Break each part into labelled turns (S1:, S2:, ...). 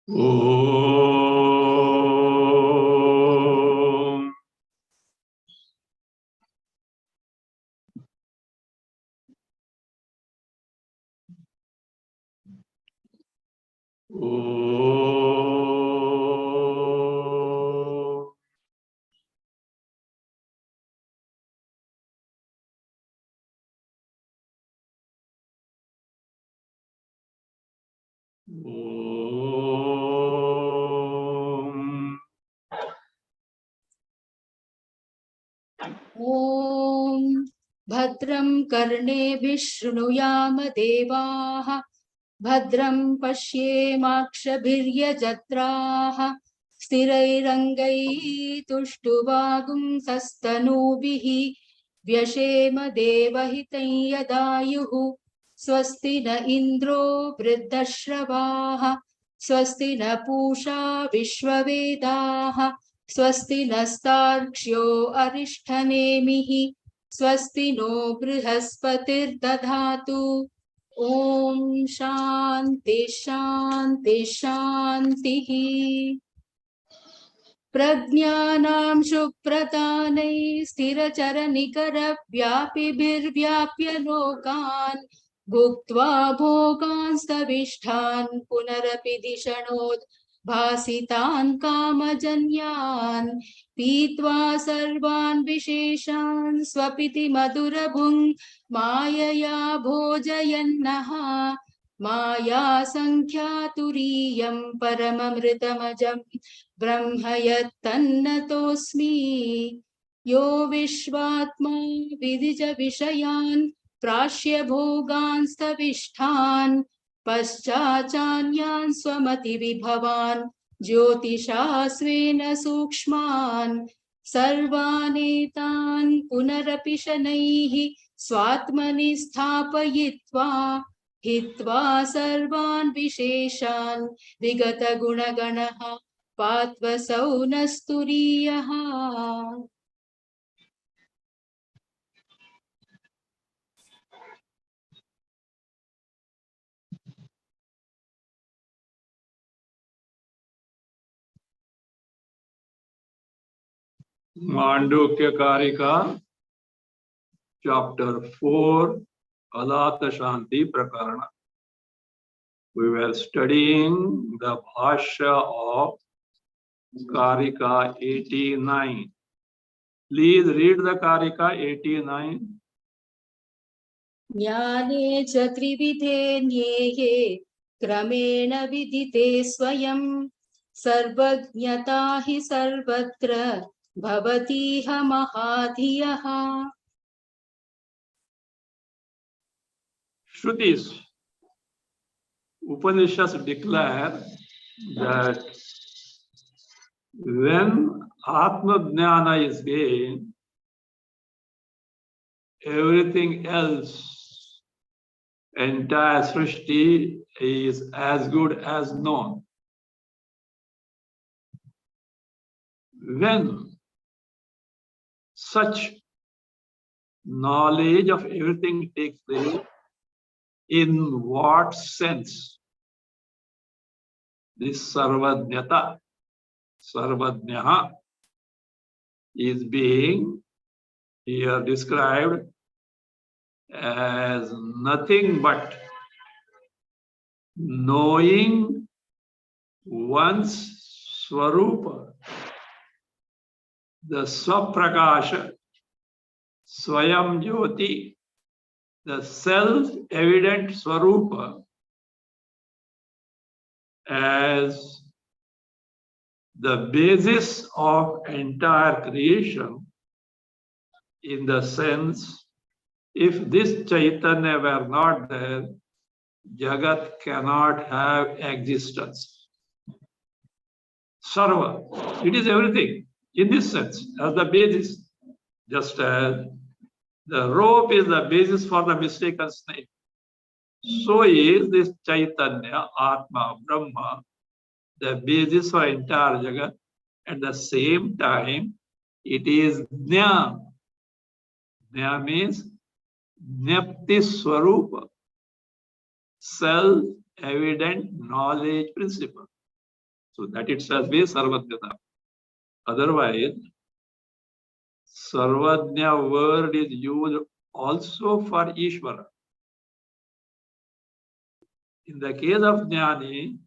S1: Om. Om.
S2: ॐ भद्रं कर्णेभिः शृणुयाम देवाः भद्रं पश्येमाक्षभिर्यजत्राः स्थिरैरङ्गैः तुष्टुवागुंसस्तनूभिः व्यशेम देवहितं यदायुः स्वस्ति न इन्द्रो वृद्धश्रवाः स्वस्ति न पूषा विश्ववेदाः स्वस्ति नस्तार्क्ष्यो अरिष्ठनेमिः स्वस्ति नो बृहस्पतिर्दधातु ॐ शान्ति शान्ति शान्तिः प्रज्ञानां शुप्रतानैः स्थिरचरनिकरव्यापिभिर्व्याप्य लोकान् भुक्त्वा भोगांस्तविष्ठान् पुनरपि धिषणोत् भासितान् कामजन्यान् पीत्वा सर्वान् विशेषान् स्वपिति मधुरभुङ् मायया भोजयन्नः माया सङ्ख्यातुरीयं परममृतमजं ब्रह्म यत्तन्नतोऽस्मि यो विश्वात्मा विदिज विषयान् प्राश्य भोगांस्तविष्ठान् पश्चाचान्यान् स्वमतिविभवान् ज्योतिषा स्वेन सूक्ष्मान् सर्वानेतान् पुनरपि शनैः स्वात्मनि स्थापयित्वा हित्वा सर्वान् विशेषान् विगतगुणगणः पात्वसौ नस्तुरीयः
S1: Mandukya Karika, Chapter 4, Alata Shanti Prakarana. We were studying the Bhasya of Karika 89. Please read the Karika 89.
S2: ज्ञाने च त्रिविधे ज्ञेये क्रमेण विदिते स्वयं सर्वज्ञता हि सर्वत्र भवतीह महाधियः
S1: Shrutis, Upanishads declare that when Atma Jnana is gained, everything else, entire Srishti, is as good as known. When such knowledge of everything takes place, in what sense this Sarvajnata, Sarvajnaha, is being here described as nothing but knowing one's Swarupa, the Swaprakasha, Swayam Jyoti, the self-evident Swarupa, as the basis of entire creation, in the sense, if this Chaitanya were not there, Jagat cannot have existence. Sarva, it is everything in this sense, as the basis, just as the rope is the basis for the mistaken snake. So is this Chaitanya, Atma, Brahma, the basis for entire Jagat. At the same time, it is Jnana. Jnana means Jnapti Swarupa, self-evident knowledge principle. So that itself is Sarvajnata. Otherwise, Sarvajna word is used also for Ishvara. In the case of Jnani,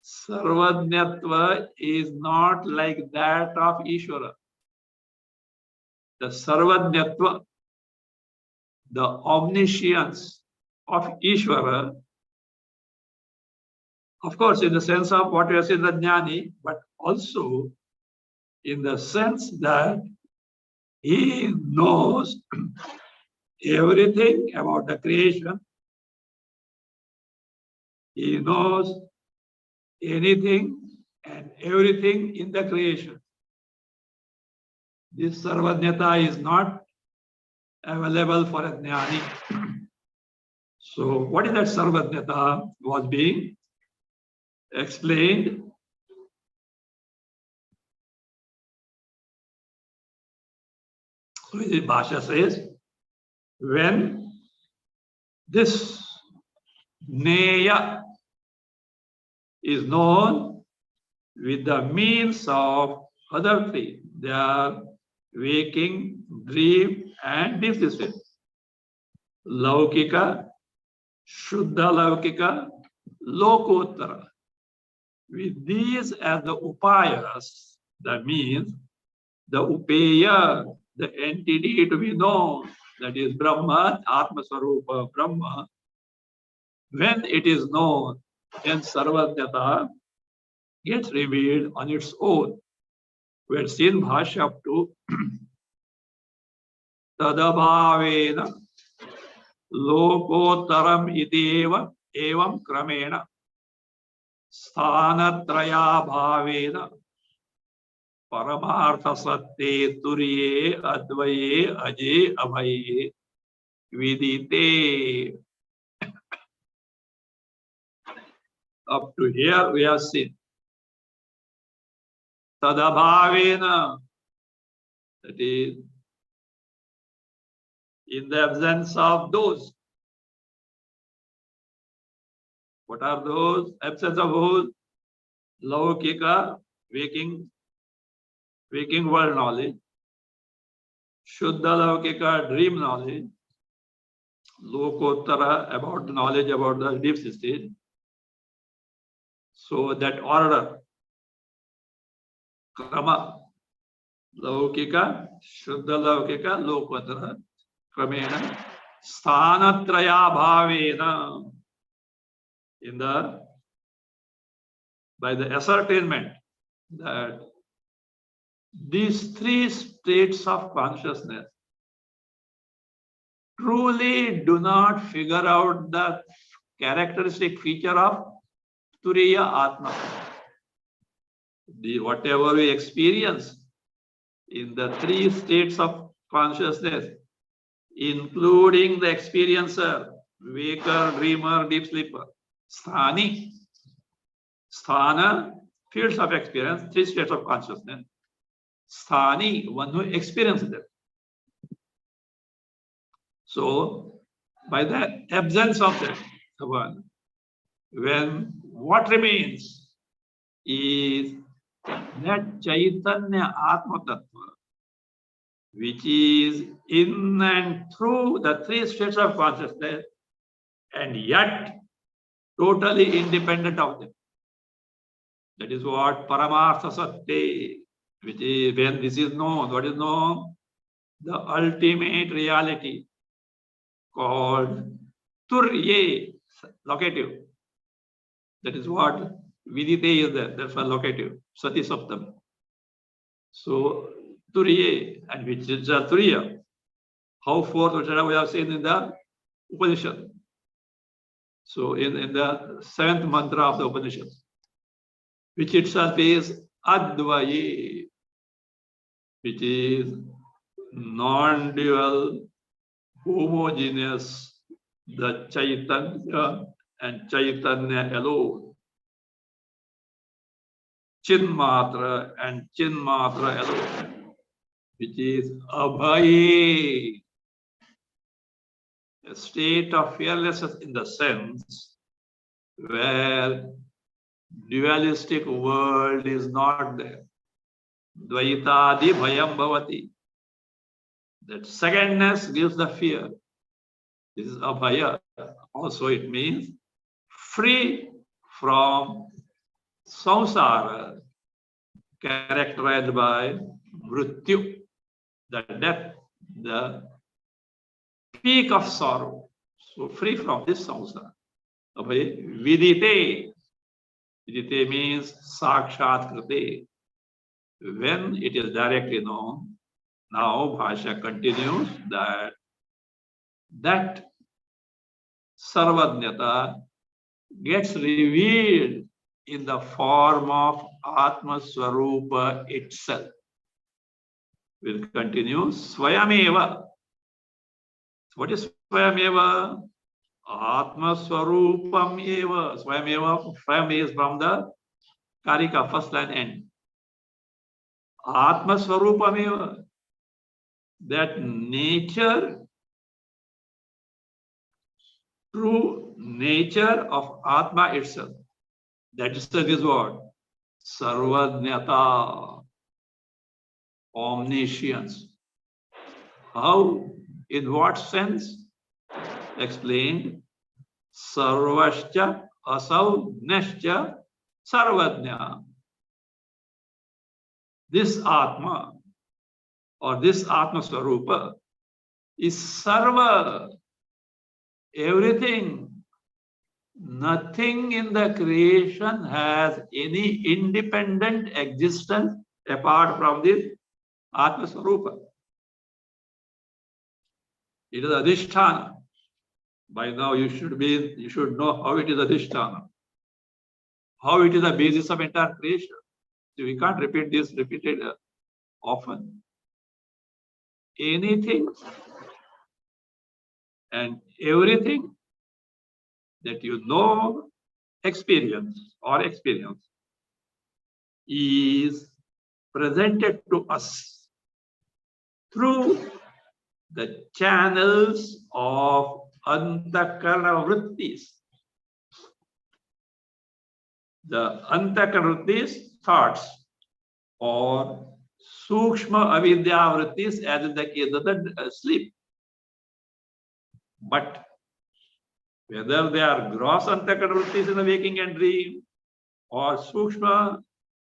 S1: Sarvajnatva is not like that of Ishvara. The Sarvajnatva, the omniscience of Ishvara, of course, in the sense of what we have seen the Jnani, but also in the sense that he knows everything about the creation. He knows anything and everything in the creation. This Sarvajnata is not available for a Jnani. So what is that Sarvajnata was being explained. So the Bhasya says, when this Neya is known with the means of other three, they are waking, dream, and deep sleep. Laukika, Shuddha Laukika, Lokottara. With these as the upayas, that means the upeya, the entity to be known, that is Brahma, Atma Swarupa, Brahma. When it is known, then Sarvajnata gets revealed on its own. We have seen Bhasya up to Tadabhavena Lokottaram iteva evam kramena Sthanatraya bhavena Paramartha satte turiye advaye aje abhaye vidite. Up to here we have seen Tadabhavena, that is in the absence of those. What are those? Absence of whose? Laukika, waking world knowledge. Shuddha Laukika, dream knowledge. Lokottara, about the knowledge about the deep state. So that order, Krama, Laukika, Shuddha Laukika, Lokottara, Kramena, Sthanatraya bhavena, by the ascertainment that these three states of consciousness truly do not figure out the characteristic feature of Turiya Atma. Whatever we experience in the three states of consciousness, including the experiencer, waker, dreamer, deep sleeper, Sthani, Sthana, fields of experience, three states of consciousness. Sthani, one who experiences it. So, by the absence of that, the one, when what remains is that Chaitanya Atma Tattva, which is in and through the three states of consciousness, and yet totally independent of them. That is what Paramartha Satte, which is when this is known. What is known? The ultimate reality called Turye, locative. That is what Vidite is there. That's why locative, Sati Saptam. So Turye, and which is Turiya. How forth, which we have seen in the Upanishad. So in the seventh mantra of the Upanishad, which itself is Advaye, which is non-dual, homogeneous, the Chaitanya and Chaitanya alone. Chinmatra and Chinmatra alone, which is Abhaye, a state of fearlessness in the sense where dualistic world is not there. Dvaitadi bhayam bhavati. That secondness gives the fear. This is abhaya. Also it means free from samsara, characterized by mrityu, the death, the peak of sorrow. So free from this samsara. Abhaya vidite. Vidite means sakshat krite. When it is directly known, now Bhasya continues that sarvajnata gets revealed in the form of Atma Swarupa itself. We'll continue. Swayameva. What is Swayameva? Atma Swarupam eva. Swayameva. Swayam is from the Karika, first line end. Atma Swarupam eva. That nature, true nature of Atma itself. That is this word. Sarvajnata. Omniscience. How? In what sense? Explained. Sarvascha asau nescha sarvajna. This Atma or this Atma Swarupa is sarva, everything. Nothing in the creation has any independent existence apart from this Atma Swarupa. It is Adhisthana. By now you should know how it is Adhisthana. How it is the basis of entire creation. So we can't repeat this repeated often. Anything and everything that you know, experience is presented to us through the channels of antakarana vrittis. The antakarana vrittis, thoughts, or sukshma avidya vrittis, as in the case of the sleep. But whether they are gross antakarana vrittis in the waking and dream, or sukshma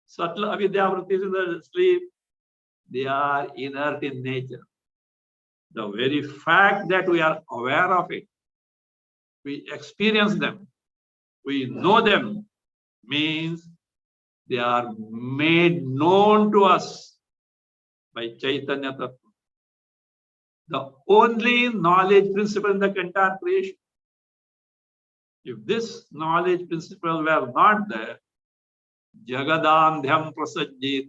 S1: subtle avidya vrittis in the sleep, they are inert in nature. The very fact that we are aware of it, we experience them, we know them, means they are made known to us by Chaitanya Tattva. The only knowledge principle in the entire creation. If this knowledge principle were not there, Jagadandhyam prasajjit,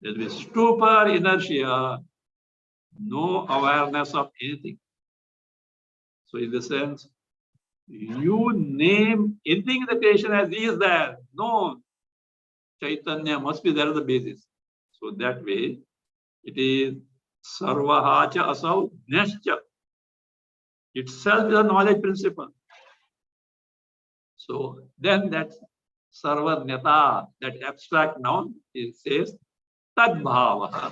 S1: there will be stupor, inertia, no awareness of anything. So in the sense, you name anything in the creation as is there. No, Chaitanya must be there as the basis. So that way, it is sarvahacha asau nescha. Itself is a knowledge principle. So then that sarvajnata, that abstract noun, it says tadbhava.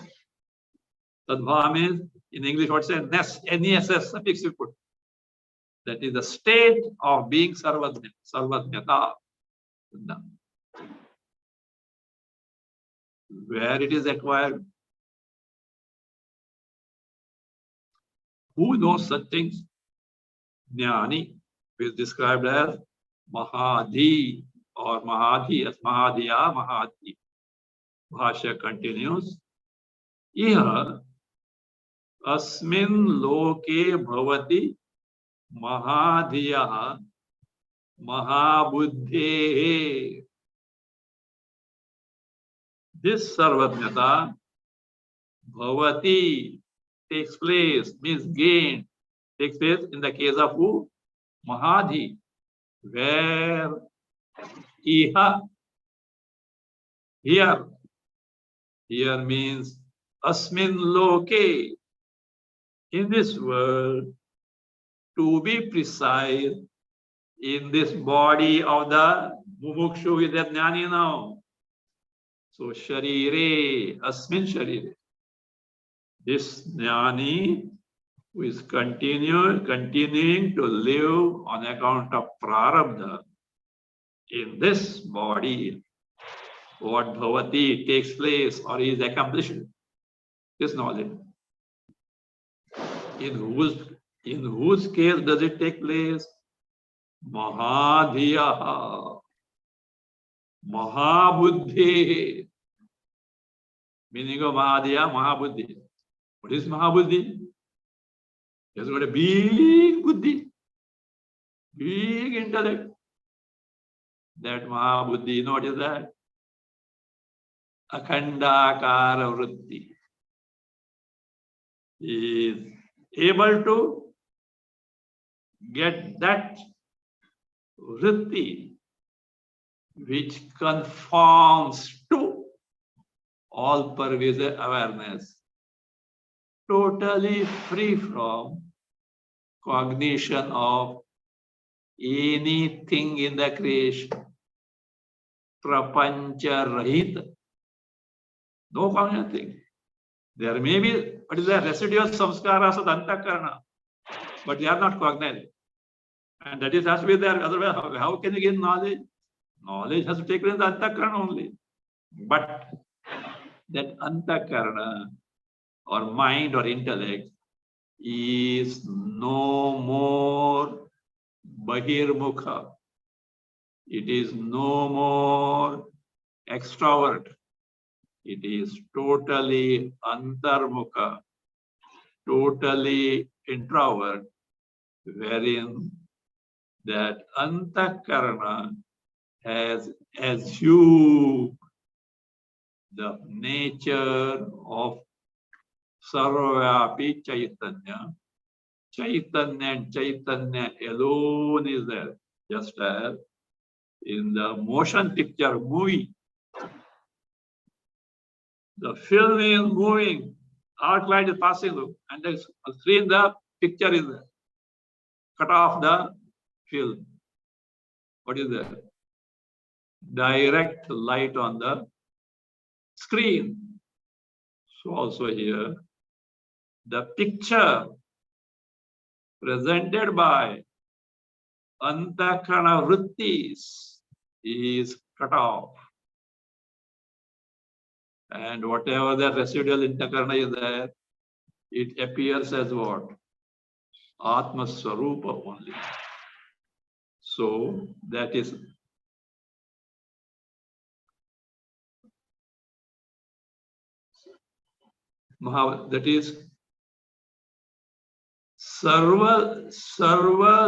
S1: Tadbhava means, in English, what says ness, N-E-S-S suffix we put. That is the state of being sarvajnata. Where it is acquired. Who knows such things? Jnani, who is described as Mahadhi or Mahadhi, as Mahadhiya, Mahadhi. Bhasya continues. Iha asmin loke bhavati Mahadhiya Mahabuddhe. This sarvajnata bhavati takes place, means gained, takes place in the case of who? Mahadhi, where iha, here means asmin loke, in this world, to be precise, in this body of the mumukshu with the jnani now. So sharire, asmin sharire. This jnani who is continuing to live on account of prarabdha in this body, what bhavati takes place or is accomplished, this knowledge. In whose case does it take place? Mahadhiyaha, Mahabuddhi. Meaning of Mahadhiya, Mahabuddhi. What is Mahabuddhi? He has got a big buddhi, big intellect. That Mahabuddhi, you know what is that? Akhandakara vritti. He is able to get that vritti which conforms to all pervasive awareness, totally free from cognition of anything in the creation, prapancha rahita, no cognition thing. There may be what is the residual samskara of antakarana, but they are not cognizant. And that is has to be there. Otherwise, how can you gain knowledge? Knowledge has to take place in the antakarana only. But that antakarana or mind or intellect is no more bahirmukha. It is no more extrovert. It is totally antarmukha, totally introvert, wherein that antakarana has assumed the nature of sarvapi chaitanya. Chaitanya and Chaitanya alone is there. Just as in the motion picture movie, the film is moving, arc light is passing through, and the screen, the picture is there. Cut off the film. What is there? Direct light on the screen. So also here, the picture presented by antakarana vrittis is cut off. And whatever the residual antakarana is there, it appears as what? Atma Swarupa only. So that is Sarva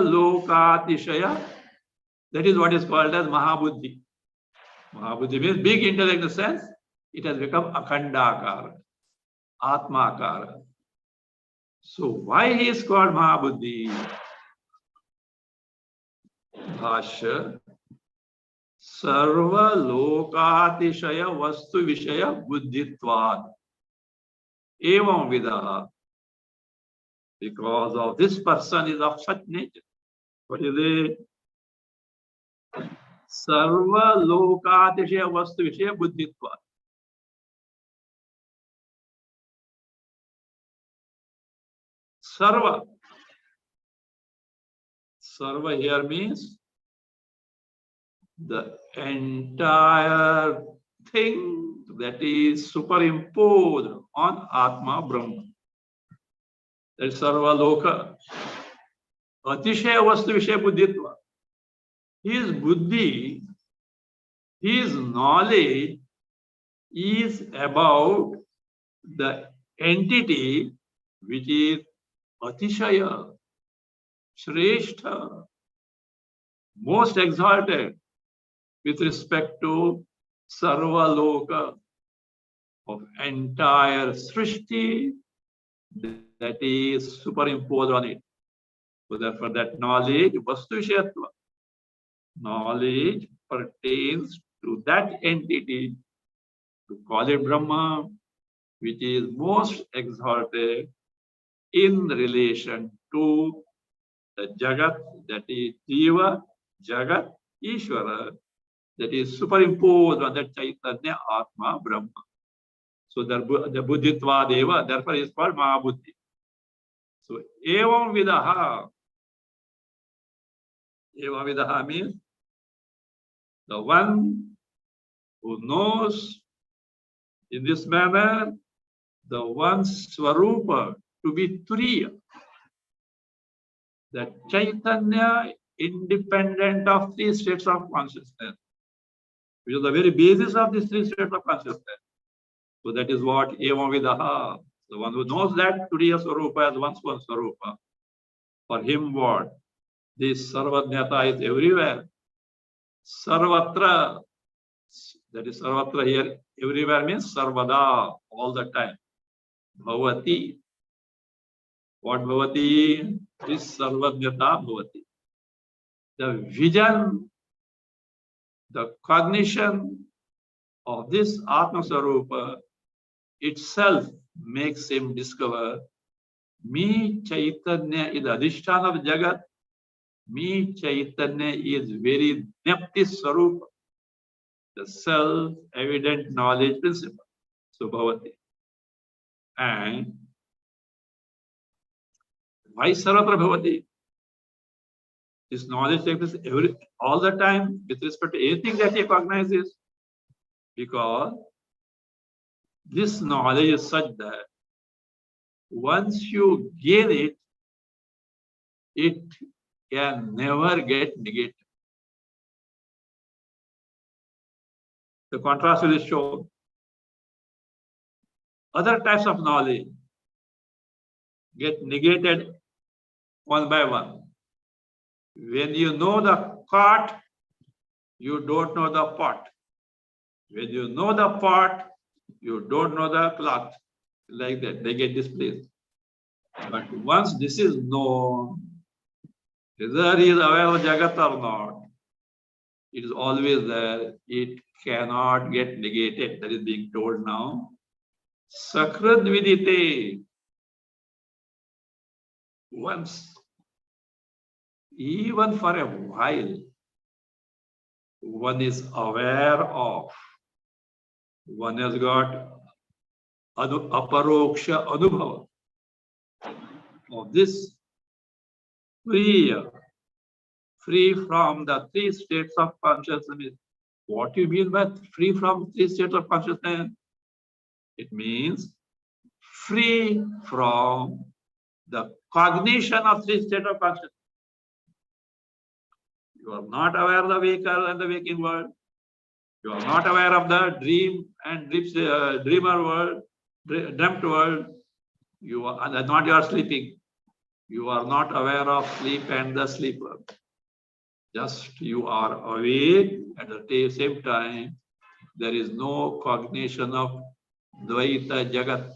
S1: Lokatishaya. That is what is called as Mahabuddhi. Mahabuddhi means big intellect in the sense it has become Akhandakara, Atmakara. So why he is called Mahabuddhi? Bhasya Sarva Lokatishaya Vastu Vishaya Buddhitvad. Evam Vidaha. Because of this person is of such nature. What is it? Sarva Lokatishaya Vastu Vishaya Buddhitvad. Sarva. Sarva here means the entire thing that is superimposed on Atma Brahma. That is Sarva Loka. Atishaya Vastu Vishaya Buddhitva. His buddhi, his knowledge is about the entity which is Atishaya, Shrestha, most exalted with respect to Sarva Loka, of entire Srishti that is superimposed on it. So therefore that knowledge, Vastu Vishayatva, knowledge pertains to that entity, to call it Brahma, which is most exalted in relation to the Jagat, that is Jiva, Jagat, Ishvara, that is superimposed on that Chaitanya, Atma, Brahma. So the Buddhitva Deva, therefore is called Mahabuddhi. So Evam Vidaha. Evam Vidaha means the one who knows in this manner the one Swarupa to be Turiya. That Chaitanya independent of three states of consciousness, which is the very basis of these three states of consciousness. So that is what Evam Vidaha, the one who knows that Turiya Swarupa as one Swarupa. For him what? This Sarvajnata is everywhere. Sarvatra, that is Sarvatra here, everywhere means Sarvada, all the time. Bhavati. What Bhavati? This Sarvajnata Bhavati. The vision, the cognition of this Atma Sarupa itself makes him discover me Chaitanya is Adhisthana of Jagat. Me Chaitanya is very Nepti Sarupa, the self-evident knowledge principle. So Bhavati. And why Sarvatra Bhavati? This knowledge takes place all the time with respect to anything that he recognizes, because this knowledge is such that once you gain it, it can never get negated. The contrast will show. Other types of knowledge get negated one by one. When you know the cart, you don't know the pot. When you know the pot, you don't know the cloth. Like that, they get displaced. But once this is known, whether he is aware of Jagat or not, it is always there. It cannot get negated. That is being told now. Sakrad vidite. Once, even for a while, one is aware of, one has got aparoksha anubhava of this free from the three states of consciousness. What do you mean by free from three states of consciousness? It means free from the cognition of three states of consciousness. You are not aware of the waker and the waking world. You are not aware of the dream and dreamer world, dreamt world. You are not you are sleeping. You are not aware of sleep and the sleeper. Just you are awake at the same time. There is no cognition of Dvaita Jagat,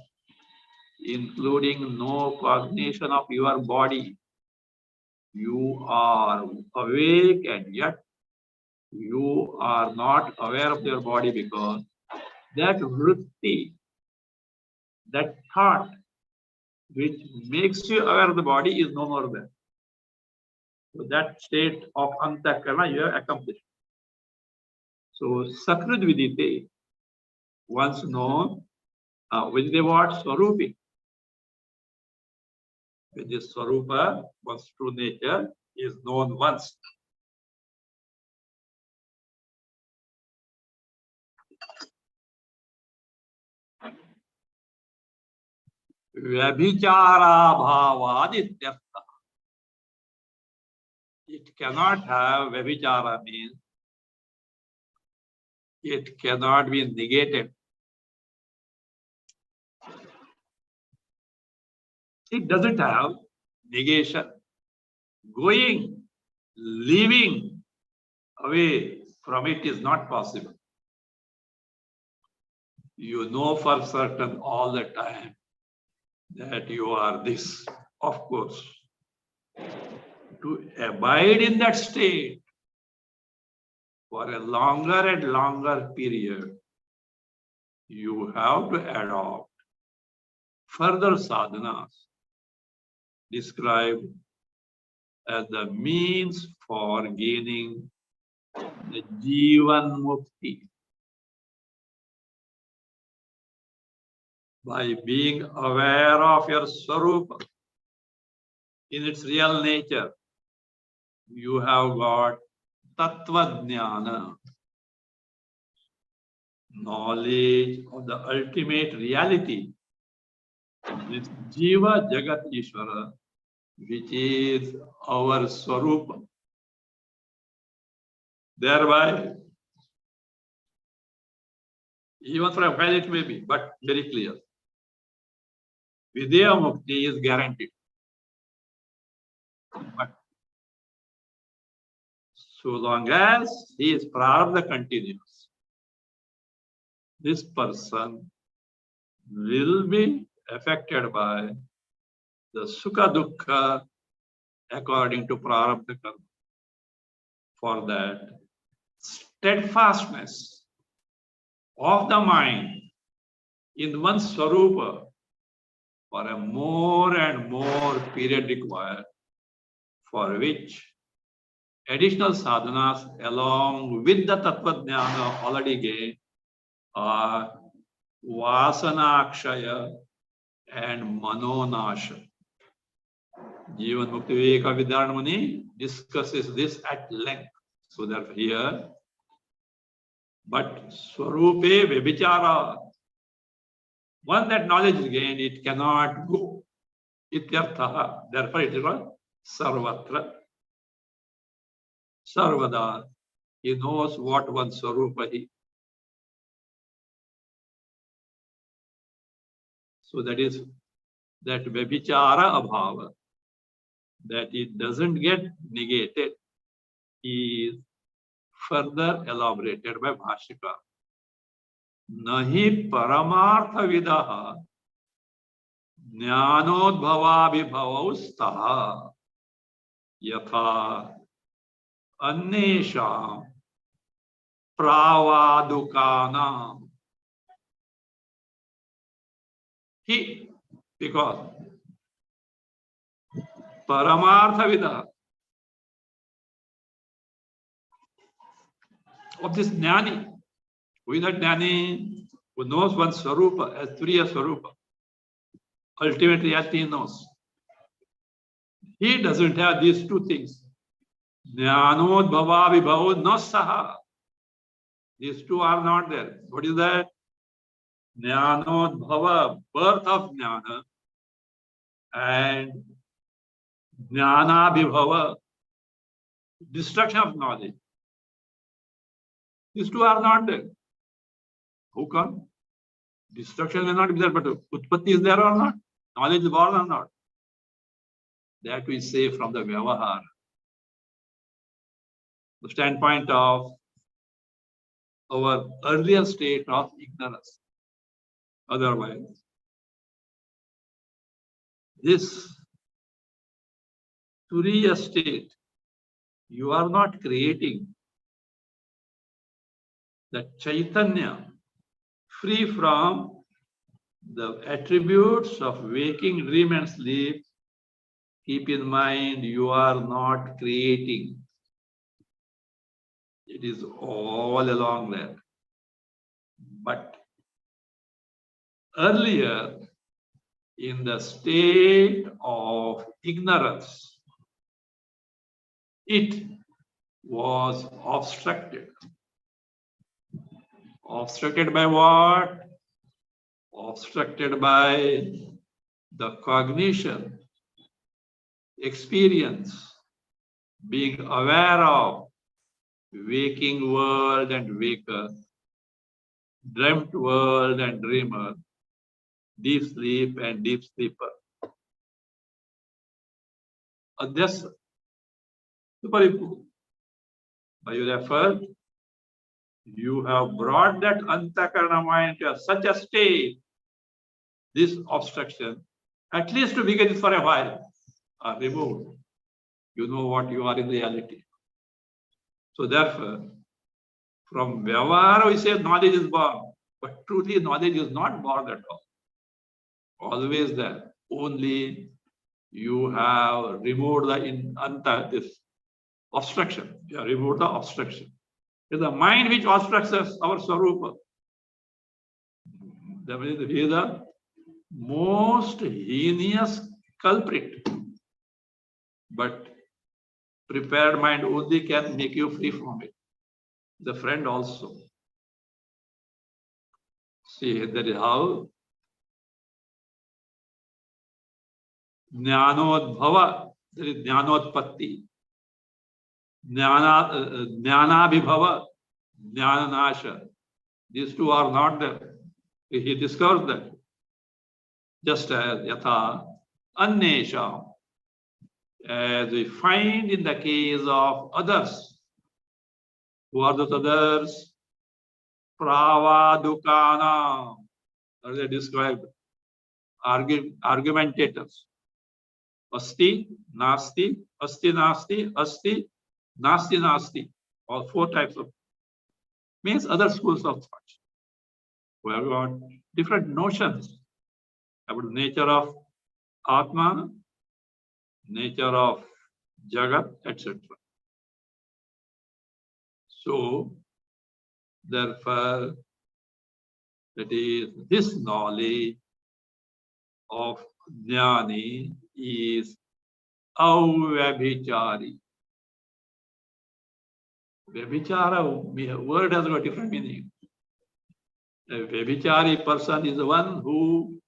S1: including no cognition of your body. You are awake and yet you are not aware of your body, because that vritti, that thought which makes you aware of the body is no more there. So that state of antakarana you have accomplished. So Sakrad vidite, once known, with the word Swarupi. With this Swarupa, one's true nature is known once. Vyabhichara bhavadityartha. It cannot have vyabhichara, means it cannot be negated. It doesn't have negation. Going, leaving away from it is not possible. You know for certain all the time that you are this. Of course, to abide in that state for a longer and longer period, you have to adopt further sadhanas described as the means for gaining the Jivan Mukti. By being aware of your Swarupa in its real nature, you have got Tattva Jnana, knowledge of the ultimate reality, this Jiva Jagat Ishvara, which is our Swarupa. Thereby, even from where it may be, but very clear, Vidya Mukti is guaranteed. But so long as he is Prarabdha continuous, this person will be affected by the Sukha Dukkha according to Prarabdha Karma. For that, steadfastness of the mind in one Swarupa for a more and more period required, for which additional sadhanas along with the Tattva Jnana already gained are Vasana Akshaya and Manonasha. Jivan Mukti Viveka Vidyarana Muni discusses this at length. So therefore here, but Swarupe Vibhichara, once that knowledge is gained, it cannot go. Ityartha. Therefore it is called Sarvatra. Sarvada. He knows what one Swarupa is. So that is that Vibhichara Abhava, that it doesn't get negated, is further elaborated by Bhasya. Nahi Paramartha Vidaha Jnanodbhava Vibhavau Staha Yatha Annesham Pravadukana. He, because Paramartha Vidaha of this Jnani, who is that Jnani who knows one Swarupa as Turiya Swarupa, ultimate reality he knows. He doesn't have these two things. Jnanodbhava vibhavo no saha. These two are not there. What is that? Jnanodbhava, birth of Jnana, and Jnana vibhava, destruction of knowledge. These two are not there. How come? Destruction may not be there, but Utpatti is there or not? Knowledge is born or not? That we say from the Vyavahara. The standpoint of our earlier state of ignorance. Otherwise, this Turiya state, you are not creating the Chaitanya free from the attributes of waking, dream and sleep. Keep in mind, you are not creating. It is all along there. But earlier, in the state of ignorance, it was obstructed. Obstructed by what? Obstructed by the cognition, experience, being aware of waking world and waker, dreamt world and dreamer, deep sleep and deep sleeper. Adhyasa, Suparipu. By your effort, you have brought that Antakarana mind to such a state, this obstruction, at least to begin it for a while, are removed. You know what you are in reality. So therefore, from Vyavahara we say knowledge is born, but truly knowledge is not born at all. Always there. Only you have removed this obstruction. You have removed the obstruction. It is the mind which obstructs us, our Swarupa. That means he is the most heinous culprit. But prepared mind only can make you free from it. The friend also. See, that is how Jnanodbhava, that is Jnanotpatti, Jnanabhibhava, Jnananasha. These two are not there. He discovers that. Just as Yatha Annesham, as we find in the case of others. Who are those others? Pravadukana, as they described, argumentators. Asti, Nasti, Asti, Nasti, Asti, Nasti, Nasti. All four types of means other schools of thought. We have got different notions about the nature of Atma, nature of Jagat, etc. So, therefore, that is this knowledge of Jnani is avyabhichari. Vyabhichara word has got different meaning. A vyabhichari person is the one who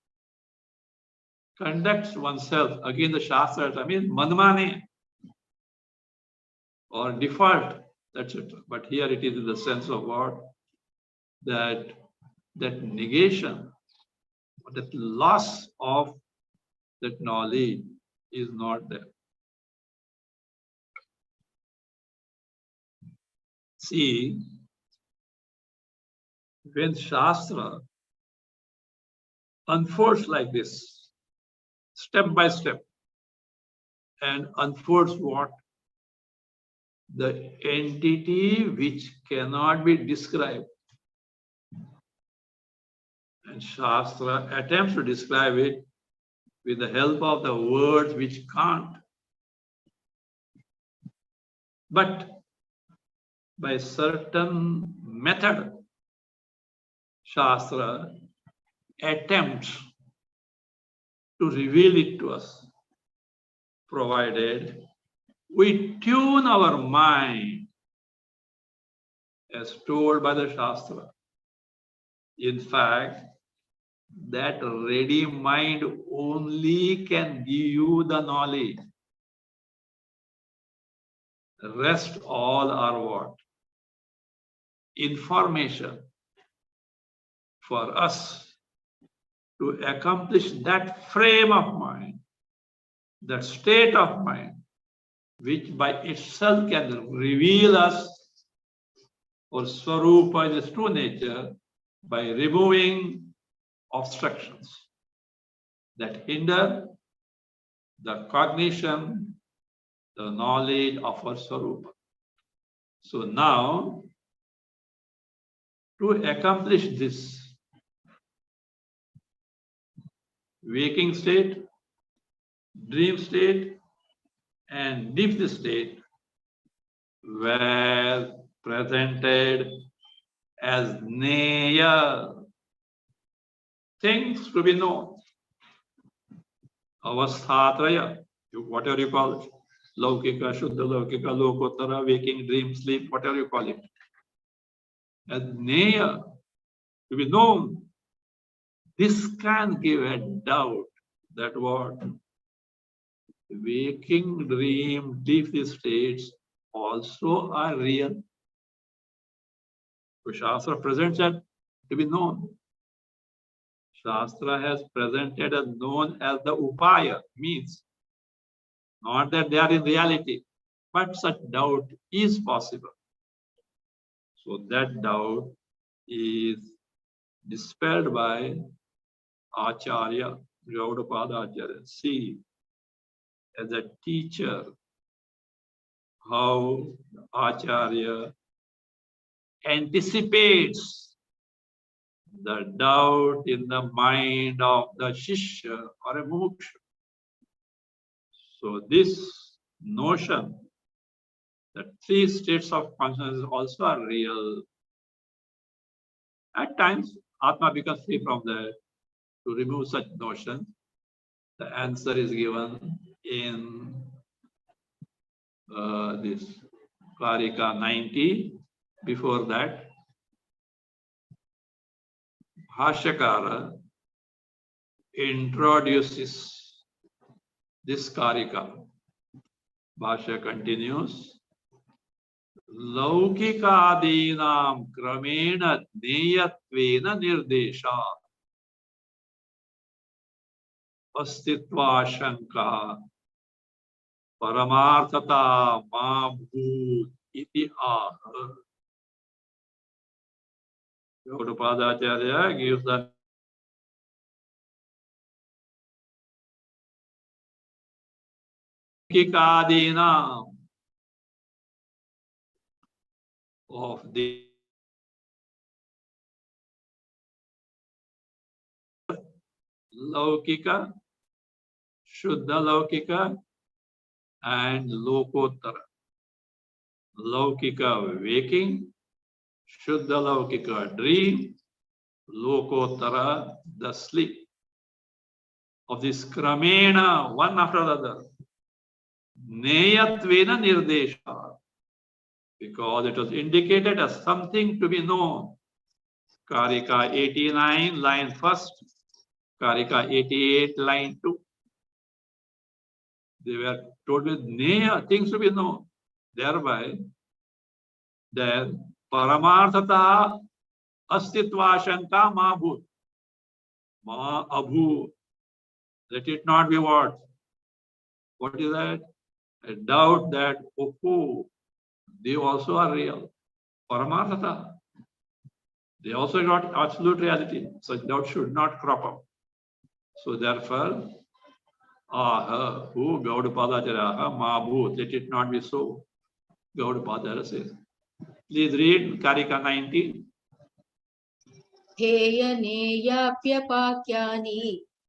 S1: conducts oneself against the Shastras, I mean manmane or default, etc. But here it is in the sense of what? That negation, that loss of that knowledge is not there. See, when Shastra unfolds like this, step by step, and unfolds what? The entity which cannot be described. And Shastra attempts to describe it with the help of the words which can't. But by certain method, Shastra attempts to reveal it to us, provided we tune our mind as told by the Shastra. In fact, that ready mind only can give you the knowledge. The rest all are what? Information for us to accomplish that frame of mind, that state of mind, which by itself can reveal us or Swarupa in its true nature by removing obstructions that hinder the cognition, the knowledge of our Swarupa. So now, to accomplish this waking state, dream state, and deep state were presented as Neya, things to be known. Avasthatraya, whatever you call it. Laukika, Shuddha Laukika, Lokottara, waking, dream, sleep, whatever you call it. As Neya, to be known. This can give a doubt that what? Waking, dream, deep states also are real. So Shastra presents that to be known. Shastra has presented as known as the upaya, means not that they are in reality, but such doubt is possible. So that doubt is dispelled by Acharya, Gaudapada Acharya. See, as a teacher, how Acharya anticipates the doubt in the mind of the Shishya or a Muksha. So this notion that three states of consciousness also are real. At times, Atma becomes free from that. To remove such notion, the answer is given in this Karika 90. Before that, Bhashyakara introduces this Karika. Bhashya continues. Laukikadinam kramena neyatvena nirdesha astitva shanka paramarthata ma bhut iti aha. Gaudapadacharya gives the Laukikadinam of the Laukika, Shuddha Laukika, and Lokottara. Laukika waking, Shuddha Laukika dream, Lokottara the sleep. Of this Kramena, one after the other. Neyatvena Nirdesha. Because it was indicated as something to be known. Karika 89, line 1st. Karika 88, line 2. They were told with Neya, things to be known. Thereby, their Paramarthata Astitva Shanka Ma Bhut. Ma Abhu. Let it not be what? What is that? A doubt that, oh, they also are real. Paramarthata. They also got absolute reality. Such doubt should not crop up. So therefore, aha, who Gaudapadacharya, Ma Bhut, let it not be so. Gaudapadacharya says. Please read Karika 90.
S2: हेयनेयाप्यपाक्यानि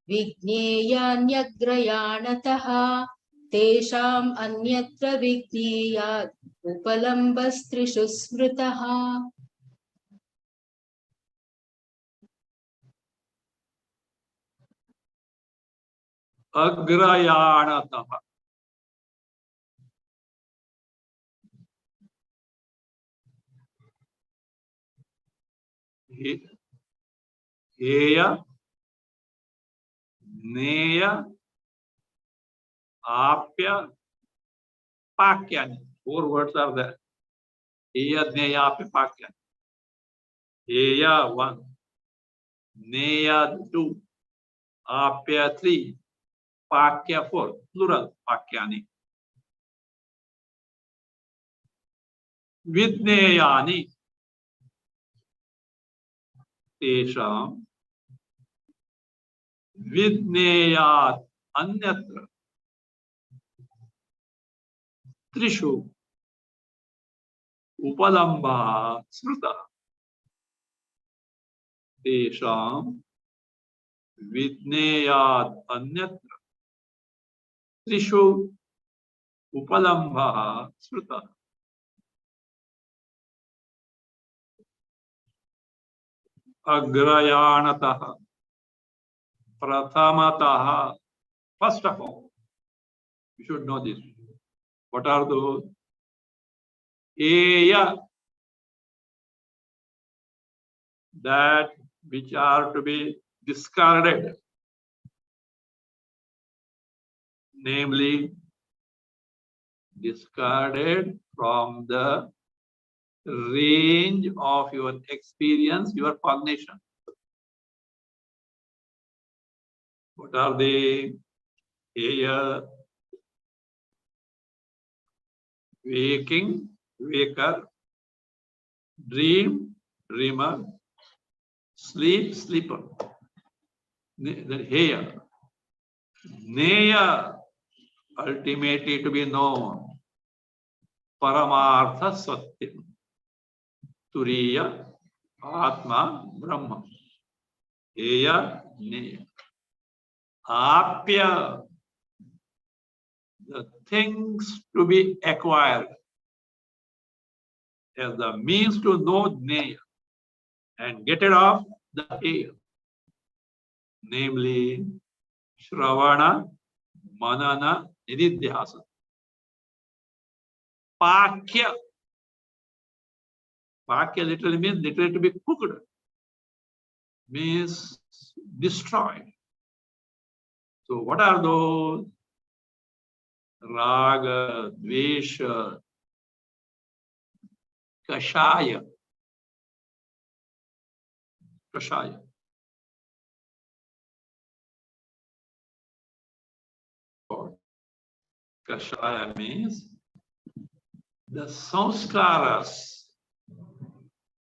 S2: विज्ञेयान्यग्रयाणतः तेषाम् अन्यत्र विज्ञेयात् उपलम्बस्त्रिषु स्मृतः.
S1: Agrayānatah. Heya, Neya, Apya, Pakyani. 4 words are there. Heya, Neya, Apya, Pakyani. Heya 1, Neya 2, Apya 3, Pakya 4, plural, Pakyani. Vidneyani. Tesham Vidneyat Anyatra Trishu Upalamba Sruta. Tesham Vidneyat Anyatra Trishu Upalamba Sruta. Agrayanataha Prathamataha. First of all, you should know this. What are those? Eya, that which are to be discarded, namely discarded from the range of your experience, your cognition. What are they? Eya, waking, waker, dream, dreamer, sleep, sleeper. Then Heya. Neya, ultimately to be known. Paramartha Satyam. Turiya, Atma, Brahma. Heya, Neya. Apya, the things to be acquired as the means to know Jnaya and get rid of the Heya, namely Shravana, Manana, Nididhyasa. Pakya. Pakya literally means literally to be cooked, means destroyed. So what are those? Raga, Dvesha, Kashaya. Kashaya. Kashaya means the sanskaras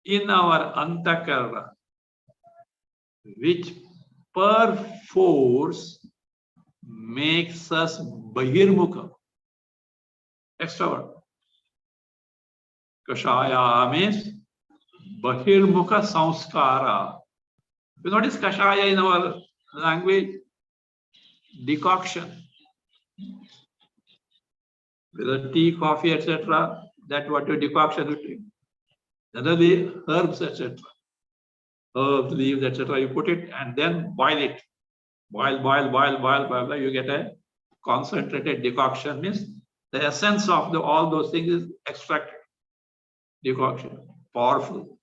S1: in our antakarana, which perforce makes us bahirmukha, extrovert. Kashaya means bahirmukha sanskara. You notice kashaya in our language? Decoction. Whether tea, coffee, etc., that what your decoction you drink. Generally, herbs, etc. Herbs, leaves, etc. You put it and then boil it. Boil, you get a concentrated decoction, means the essence of all those things is extracted. Decoction, powerful.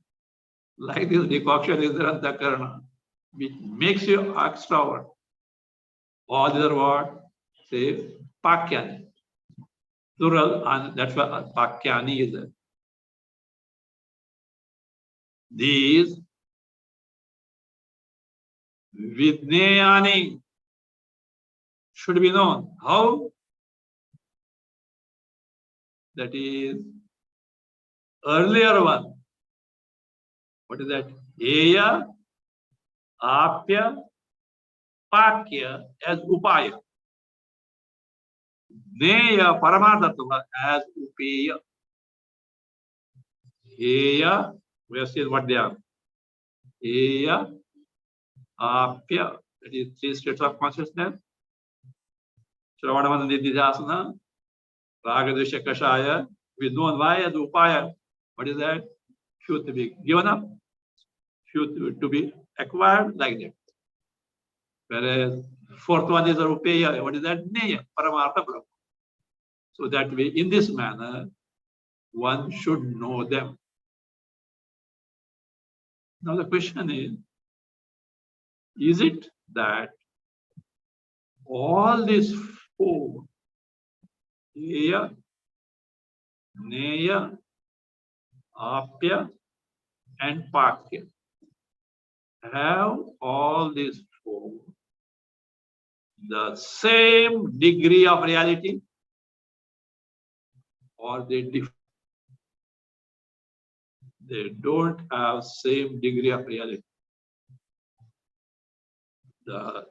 S1: Like this decoction is the antakarana, which makes you extrovert. All these are what? Say, pakyani. Plural, and that's why pakyani is there. These vidneyani should be known. How? That is earlier one. What is that? Eya, apya, pakya as upaya. Neya, paramarthatva as upeya. Eya, we have seen what they are. Eya, apya, that is three states of consciousness. Shravana, Nididhyasana, Raga, Dvesha, Kashaya, with known why as upaya. What is that? Should to be given up, should to be acquired, like that. Whereas fourth one is Rupeya. What is that? Neya, Paramartha Brahma. So that way, in this manner, one should know them. Now the question is it that all these four, Eya, Neya, Apya, and Pakya, have all these four the same degree of reality, or they differ? They don't have same degree of reality. The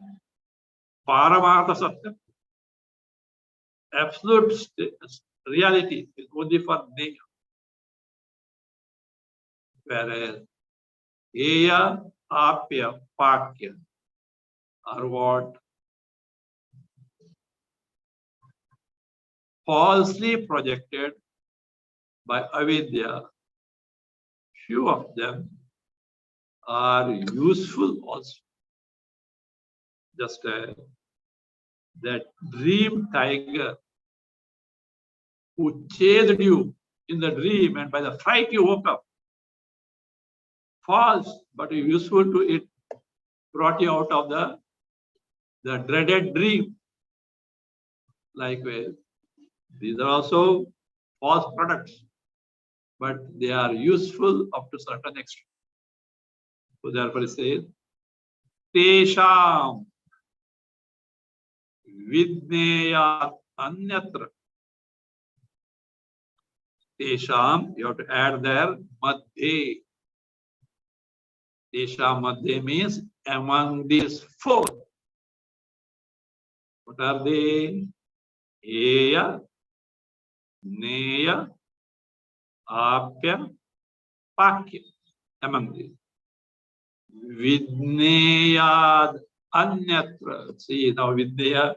S1: Paramartha Satya, absolute reality, is only for Neya. Whereas Eya, Apya, Pakya are what? Falsely projected by avidya. Few of them are useful also. Just that dream tiger who chased you in the dream, and by the fright you woke up. False, but useful to it, brought you out of the dreaded dream. Likewise, these are also false products, but they are useful up to certain extent. So therefore it says, Tesham vidneyat anyatra. Tesham, you have to add there, madhye. Tesham madhye means among these four. What are they? Eya, Neya, Apya, Pakya. Among these. Vidneyad anyatra. See, now Vidneya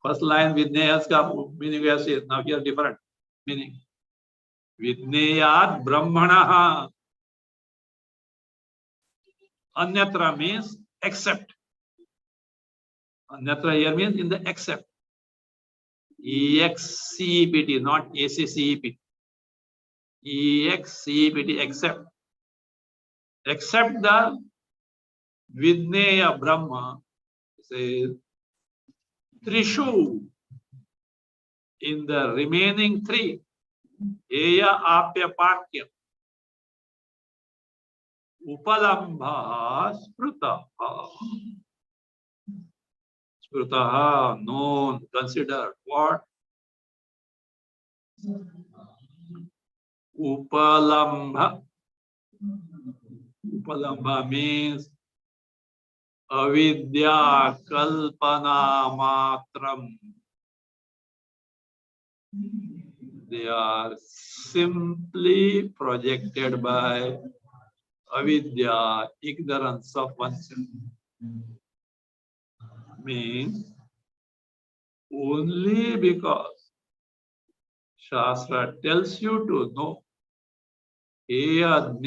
S1: First line Vidneyas ka meaning as is. Now here different meaning. Vidneyat Brahmanaha. Anyatra means except. Anyatra here means in the except. EXCEPT, not ACCEP. EXCEPT, except. Except the Vidneya Brahma, says Trishu, in the remaining three, Eya Apya Pakya, Upalambha Sprutaha. Sprutaha, known, considered. What? Upalambha. Upalambha means avidya kalpana matram. They are simply projected by avidya, ignorance of oneself. Means only because Shastra tells you to know Eya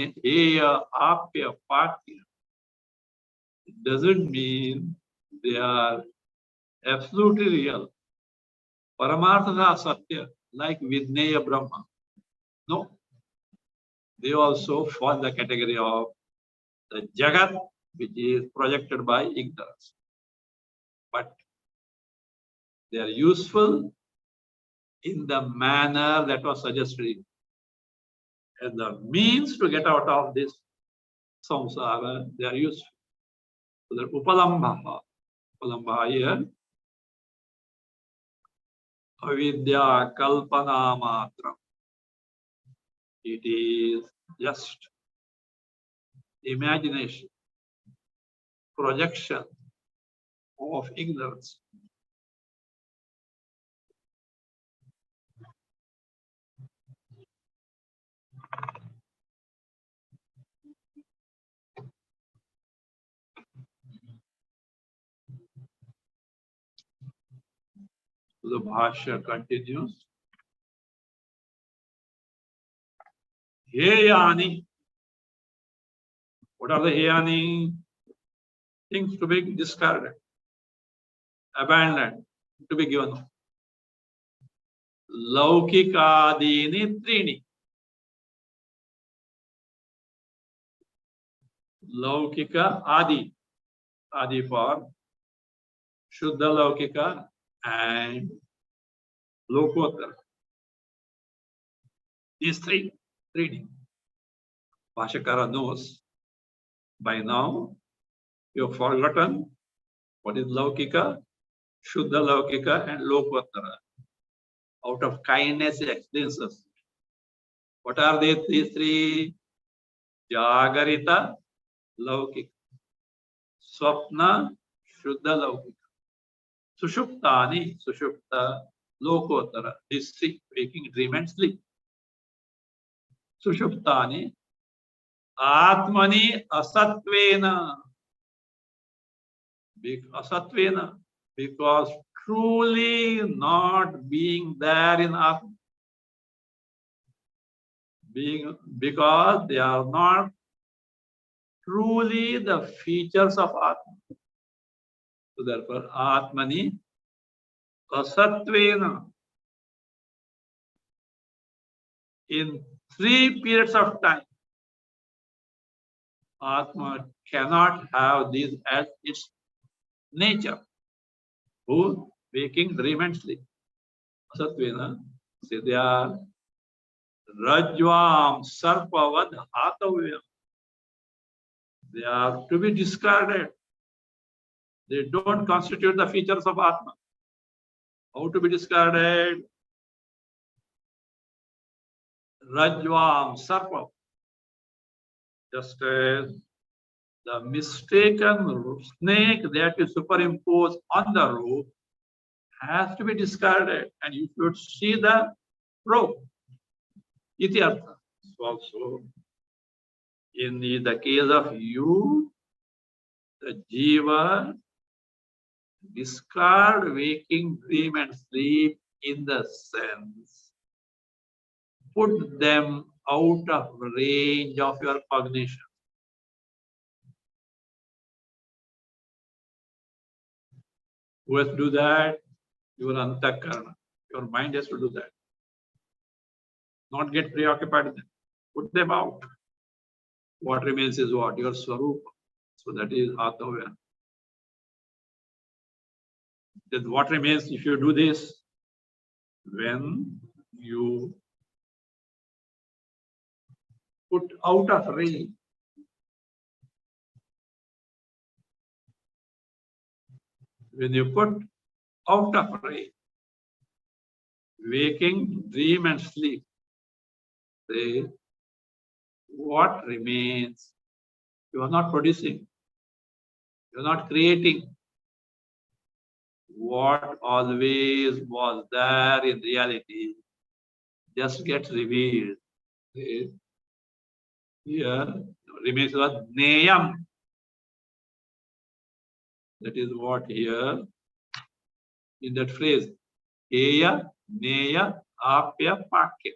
S1: Apya Pakya, it doesn't mean they are absolutely real. Paramartha Satya, like Vidneya Brahma. No. They also fall the category of the Jagat, which is projected by ignorance. But they are useful in the manner that was suggested. And the means to get out of this samsara, they are useful. So the Upalambha here, avidya kalpana matram. It is just imagination, projection of ignorance. The Bhasya continues. Heyani. What are the Heyani? Things to be discarded, abandoned, to be given. Laukikadini Trini. Laukika Adi. Adi for Shuddha Laukika and Lokottara. These three reading. Bhashyakara knows by now you have forgotten what is Laukika, Shuddha Laukika and Lokottara. Out of kindness he explains us. What are these three? Jagarita Laukika, Swapna Shuddha Laukika, Sushuptani Sushupta Lokottara. These three, waking, dream and sleep. Sushuptani Atmani Asatvena. Asatvena, because truly not being there in Atma. Because they are not truly the features of Atma. So therefore, Atmani Asatvena. In 3 periods of time, Atma cannot have these as its nature. Who? Waking, dream and sleep. Asatvena. See, they are Rajvam Sarpavad Hatavyam. They are to be discarded. They don't constitute the features of Atma. How to be discarded? Rajvam Sarpa. Just as the mistaken snake that is superimposed on the rope has to be discarded, and you should see the rope. Ityartha. So also, in the case of you, the jiva, discard waking, dream, and sleep in the sense, put them out of range of your cognition. Who has to do that? Your antakarana. Your mind has to do that. Not get preoccupied with them. Put them out. What remains is what? Your swarupa. So that is Atavya. Then what remains if you do this? When you put out of range, when you put out of range, waking, dream, and sleep, say, what remains? You are not producing, you are not creating. What always was there in reality just gets revealed. Here remains what Neyam. That is what here in that phrase. Eya, Neya, Apya, Pakya.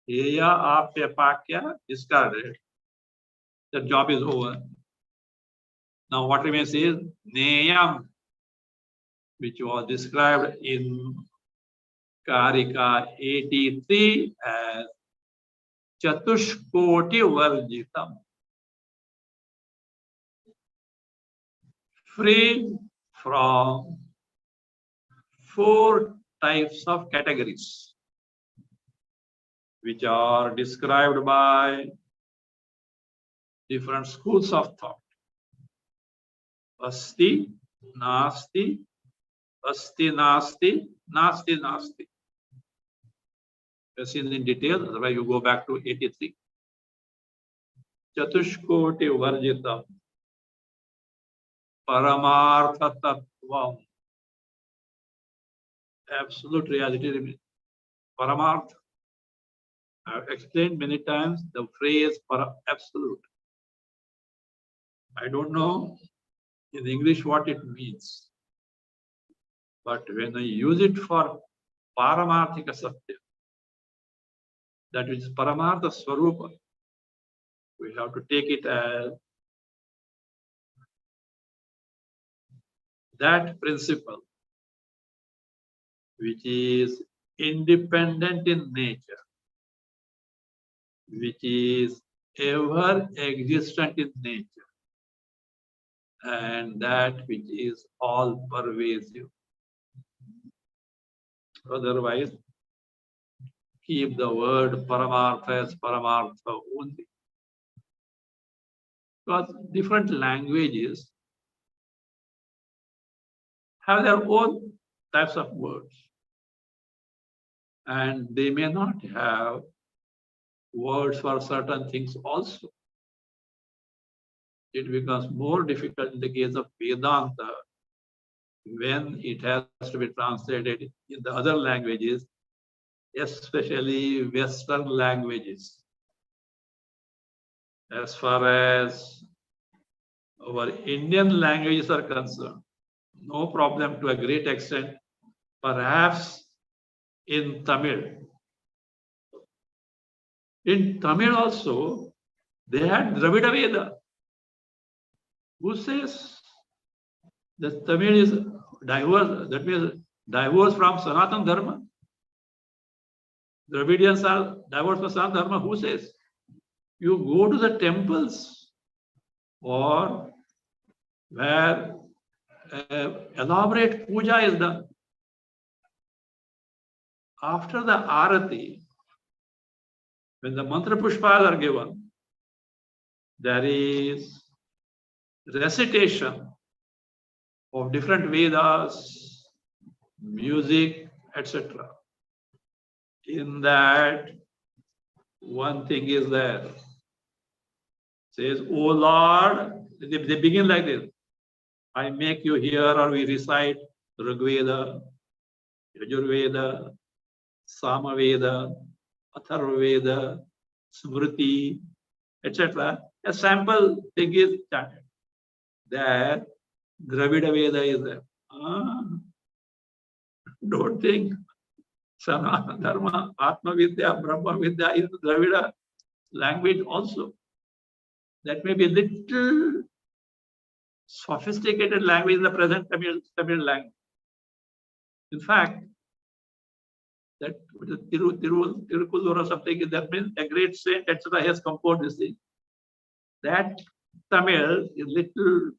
S1: Eya, Apya, Pakya, discarded. The job is over. Now what remains is Neyam, which was described in Karika 83 as Chatushkoti Varjitam. Free from 4 types of categories, which are described by different schools of thought. Asti, Nasti, Asti, Nasti, Nasti, Nasti. You've seen in detail, otherwise you go back to 83. Chatushkoti Varjitam. Paramartha Tattvam. Absolute reality remains. Paramartha. I've explained many times the phrase para absolute. I don't know in English what it means. But when I use it for Paramarthika Satya, that which is Paramartha Swarupa, we have to take it as that principle which is independent in nature, which is ever existent in nature, and that which is all pervasive. Otherwise, keep the word Paramartha as Paramartha only. Because different languages have their own types of words. And they may not have words for certain things also. It becomes more difficult in the case of Vedanta when it has to be translated in the other languages, especially Western languages. As far as our Indian languages are concerned, no problem to a great extent, perhaps in Tamil. In Tamil also, they had Dravida Veda. Who says that Tamil is diverse? That means diverse from Sanatana Dharma. Dravidians are diverse from Sanatana Dharma. Who says? You go to the temples or where elaborate puja is done. After the arati, when the mantra pushpas are given, there is recitation of different Vedas, music, etc. In that, one thing is there. Says, O Lord, they begin like this. I make you hear, or we recite Rigveda, Yajurveda, Samaveda, Atharvaveda, Smriti, etc. A sample thing is chanted. There, Dravida Veda is there. Don't think Sanatana Dharma, Atma Vidya, Brahma Vidya is Dravida language also. That may be a little sophisticated language in the present Tamil language. In fact, that Tirukullur or something, that means a great saint, etc., has composed this thing. That Tamil is little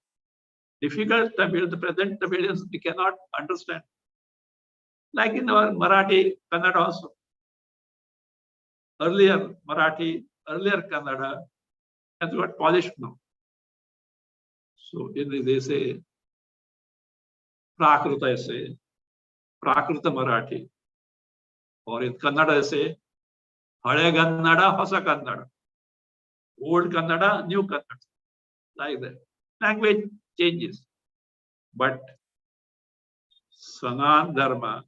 S1: difficult Tamil, the present Tamilians we cannot understand. Like in our Marathi, Kannada also. Earlier Marathi, earlier Kannada has got polished now. So in this they say Prakruta say, Prakruta Marathi. Or in Kannada they say Hale Kannada, Hosa Kannada. Old Kannada, new Kannada. Like that. Language changes. But Sanatana Dharma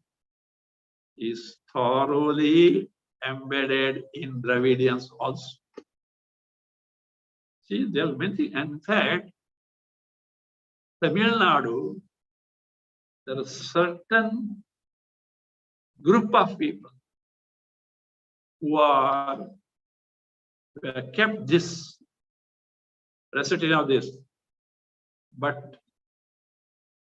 S1: is thoroughly embedded in Dravidians also. See, there are many things. And in fact, Tamil Nadu, there are certain group of people who are kept this recitation of this, but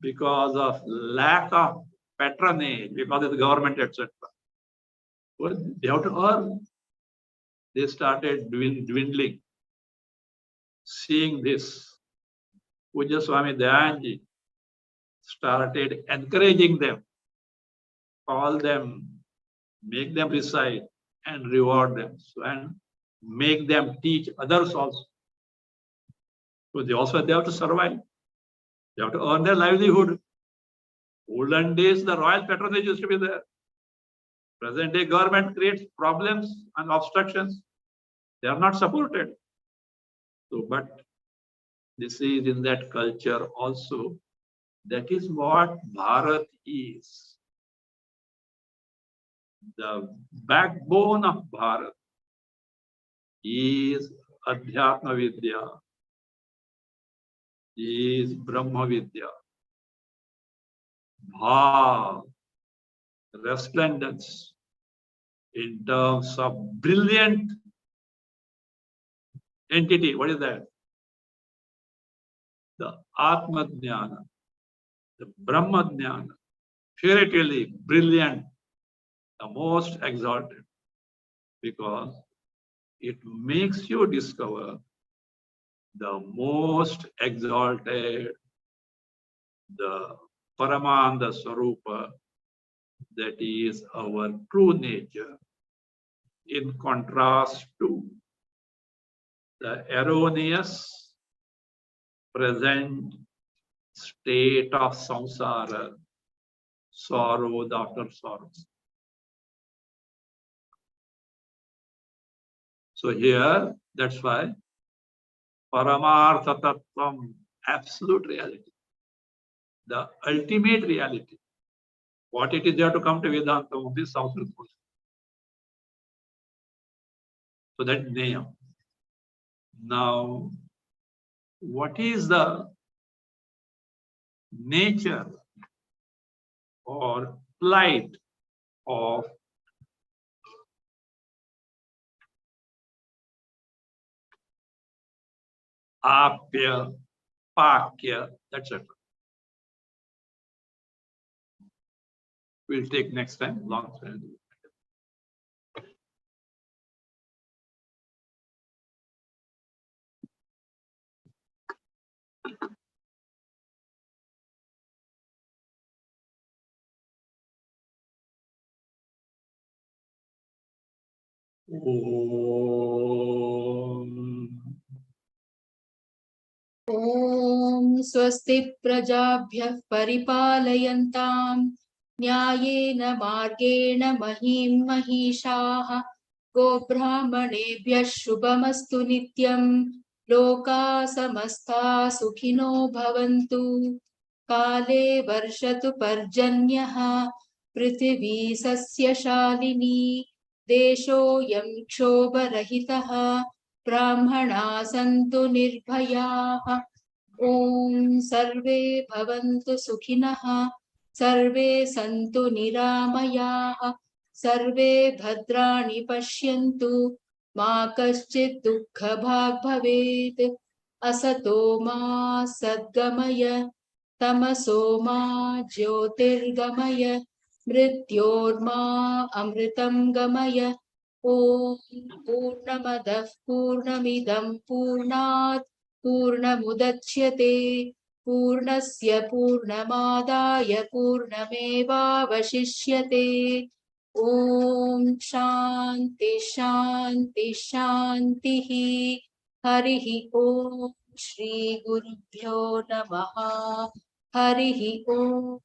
S1: because of lack of patronage, because of the government, etc., well, they have to earn. They started dwindling. Seeing this, Puja Swami Dayanji started encouraging them, call them, make them recite, and reward them, and make them teach others also. So they have to survive. They have to earn their livelihood. Olden days, the royal patronage used to be there. Present day government creates problems and obstructions. They are not supported. So, but this is in that culture also. That is what Bharat is. The backbone of Bharat is Adhyatma Vidya, is Brahma Vidya. Bhav, resplendence in terms of brilliant entity. What is that? The Atma Jnana, the Brahma Jnana, figuratively brilliant, the most exalted, because it makes you discover the most exalted, the Paramanda Swarupa, that is our true nature, in contrast to the erroneous present state of samsara, sorrow after sorrows. So here, that's why Paramartha Tattvam, absolute reality, the ultimate reality. What it is there to come to Vedanta, this Sanskrit. So that name. Now, what is the nature or plight of Apya, Pakya, etc.? We'll take next time, long time.
S2: ॐ स्वस्ति प्रजाभ्यः परिपालयन्तां न्यायेन मार्गेण महीं महिषाः गोब्राह्मणेभ्यः शुभमस्तु नित्यं लोकाः समस्ताः सुखिनो भवन्तु काले वर्षतु पर्जन्यः पृथिवी सस्यशालिनी देशोऽयं क्षोभरहितः ब्राह्मणाः सन्तु निर्भयाः ॐ सर्वे भवन्तु सुखिनः सर्वे सन्तु निरामयाः सर्वे भद्राणि पश्यन्तु मा कश्चित् दुःखभाग् भवेत् असतो मा सद्गमय तमसो मा ज्योतिर्गमय मृत्योर्मा अमृतं गमय ॐ पूर्णमदः पूर्णमिदं पूर्णात् पूर्णमुदच्यते पूर्णस्य पूर्णमादाय पूर्णमेवावशिष्यते ॐ शान्ति शान्ति शान्तिः हरिः ॐ श्रीगुरुभ्यो नमः हरिः ॐ